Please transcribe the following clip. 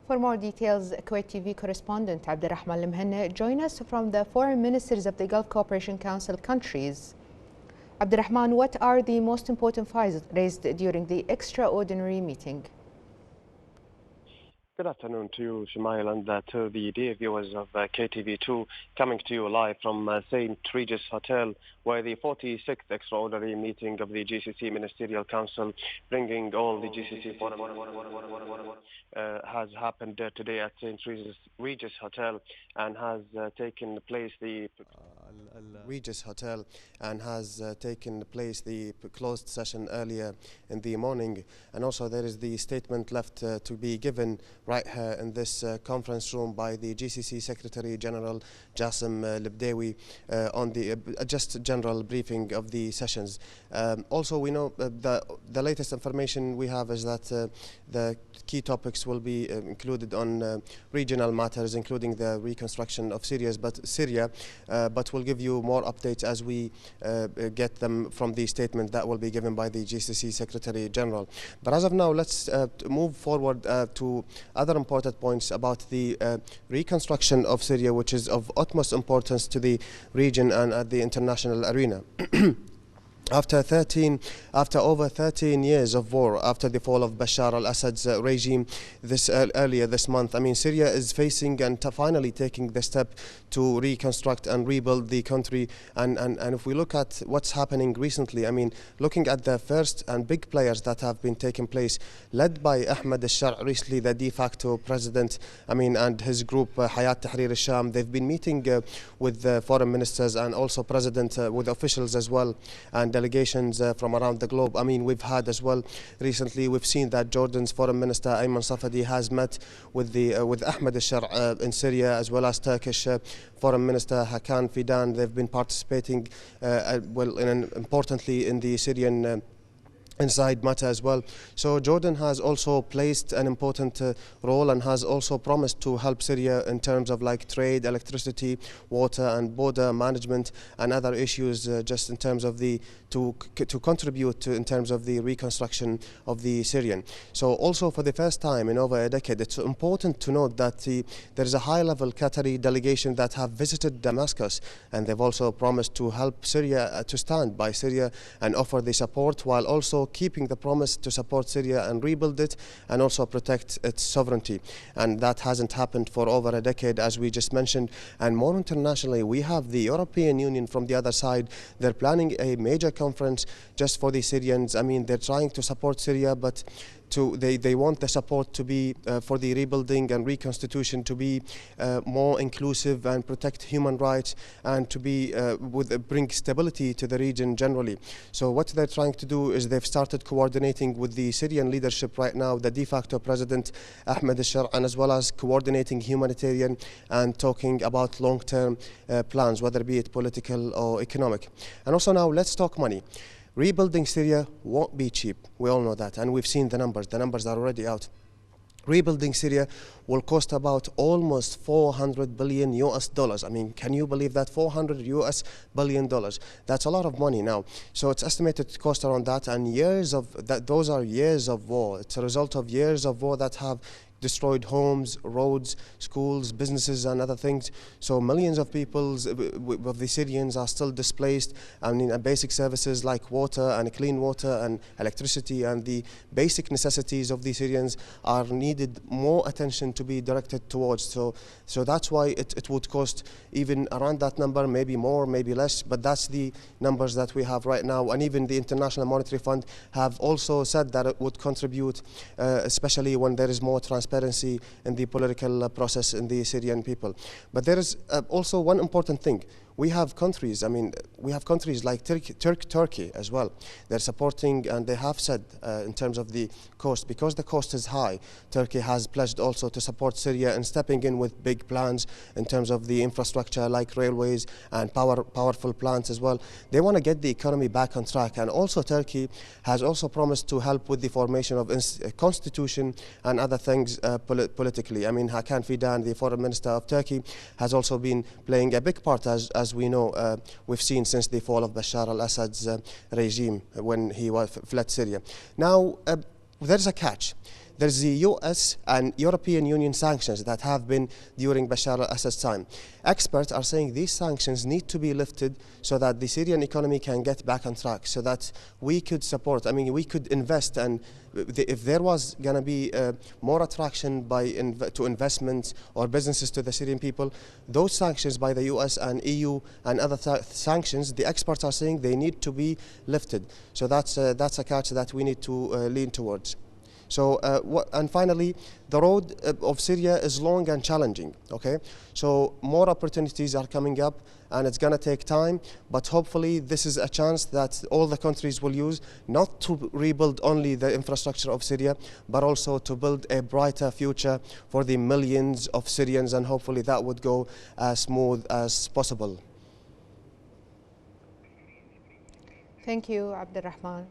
For more details, Kuwait TV correspondent Abdurrahman Lemhenne joins us from the foreign ministers of the Gulf Cooperation Council countries. Abdurrahman, what are the most important files raised during the extraordinary meeting? Good afternoon to you, Shumail, and to the dear viewers of KTV2, coming to you live from St. Regis Hotel, where the 46th extraordinary meeting of the GCC Ministerial Council, bringing all the GCC forum, has happened today at St. Regis Hotel and has taken place the closed session earlier in the morning, and also there is the statement left to be given right here in this conference room by the GCC Secretary General Jassim Libdewi on the just general briefing of the sessions. Also, we know the latest information we have is that the key topics will be included on regional matters, including the reconstruction of Syria, but we'll give you more updates as we get them from the statement that will be given by the GCC Secretary General. But as of now, let's move forward to other important points about the reconstruction of Syria, which is of utmost importance to the region and at the international arena. After over 13 years of war, after the fall of Bashar al-Assad's regime earlier this month, I mean, Syria is facing and finally taking the step to reconstruct and rebuild the country. And if we look at what's happening recently, I mean, looking at the first and big players that have been taking place, led by Ahmed al-Shar, recently the de facto president, I mean, and his group Hayat Tahrir al-Sham, they've been meeting with the foreign ministers and also president with officials as well, and delegations from around the globe. I mean, we've had as well recently, we've seen that Jordan's foreign minister Ayman Safadi has met with Ahmed al-Shar in Syria, as well as Turkish foreign minister Hakan Fidan. They've been participating importantly in the Syrian inside matter as well. So Jordan has also placed an important role and has also promised to help Syria in terms of like trade, electricity, water and border management and other issues, just in terms of to contribute in terms of the reconstruction of the Syrian. So also for the first time in over a decade, it's important to note that there is a high-level Qatari delegation that have visited Damascus, and they've also promised to help Syria, to stand by Syria and offer the support, while also keeping the promise to support Syria and rebuild it and also protect its sovereignty. And that hasn't happened for over a decade, as we just mentioned. And more internationally, we have the European Union from the other side. They're planning a major conference just for the Syrians. I mean, they're trying to support Syria, but they want the support to be for the rebuilding and reconstitution to be more inclusive and protect human rights, and to be bring stability to the region generally. So what they're trying to do is they've started coordinating with the Syrian leadership right now, the de facto president Ahmed al-Shar, and as well as coordinating humanitarian and talking about long-term plans, whether be it political or economic. And also now let's talk money. Rebuilding Syria won't be cheap. We all know that, and we've seen the numbers. The numbers are already out. Rebuilding Syria will cost about almost 400 billion US dollars. I mean, can you believe that? 400 US billion dollars. That's a lot of money now. So it's estimated to cost around that, and those are years of war. It's a result of years of war that have destroyed homes, roads, schools, businesses and other things. So millions of people, of the Syrians, are still displaced. I mean, basic services like water and clean water and electricity and the basic necessities of the Syrians are needed more attention to be directed towards. So that's why it would cost even around that number, maybe more, maybe less, but that's the numbers that we have right now. And even the International Monetary Fund have also said that it would contribute, especially when there is more transparency in the political process in the Syrian people. But there is also one important thing. We have countries, I mean, we have countries like Turkey as well. They're supporting, and they have said in terms of the cost, because the cost is high, Turkey has pledged also to support Syria in stepping in with big plans in terms of the infrastructure like railways and powerful plants as well. They want to get the economy back on track, and also Turkey has also promised to help with the formation of a constitution and other things politically. I mean, Hakan Fidan, the foreign minister of Turkey, has also been playing a big part, as we know, we've seen since the fall of Bashar al-Assad's regime when he fled Syria. Now, there's a catch. there's the US and European Union sanctions that have been during Bashar al-Assad's time. Experts are saying these sanctions need to be lifted so that the Syrian economy can get back on track, so that we could support, we could invest, and if there was going to be more attraction to investments or businesses to the Syrian people, those sanctions by the US and EU and other sanctions, the experts are saying they need to be lifted. So that's a catch that we need to lean towards. So, and finally, the road of Syria is long and challenging, okay? So more opportunities are coming up, and it's going to take time, but hopefully this is a chance that all the countries will use, not to rebuild only the infrastructure of Syria, but also to build a brighter future for the millions of Syrians, and hopefully that would go as smooth as possible. Thank you, Abdulrahman.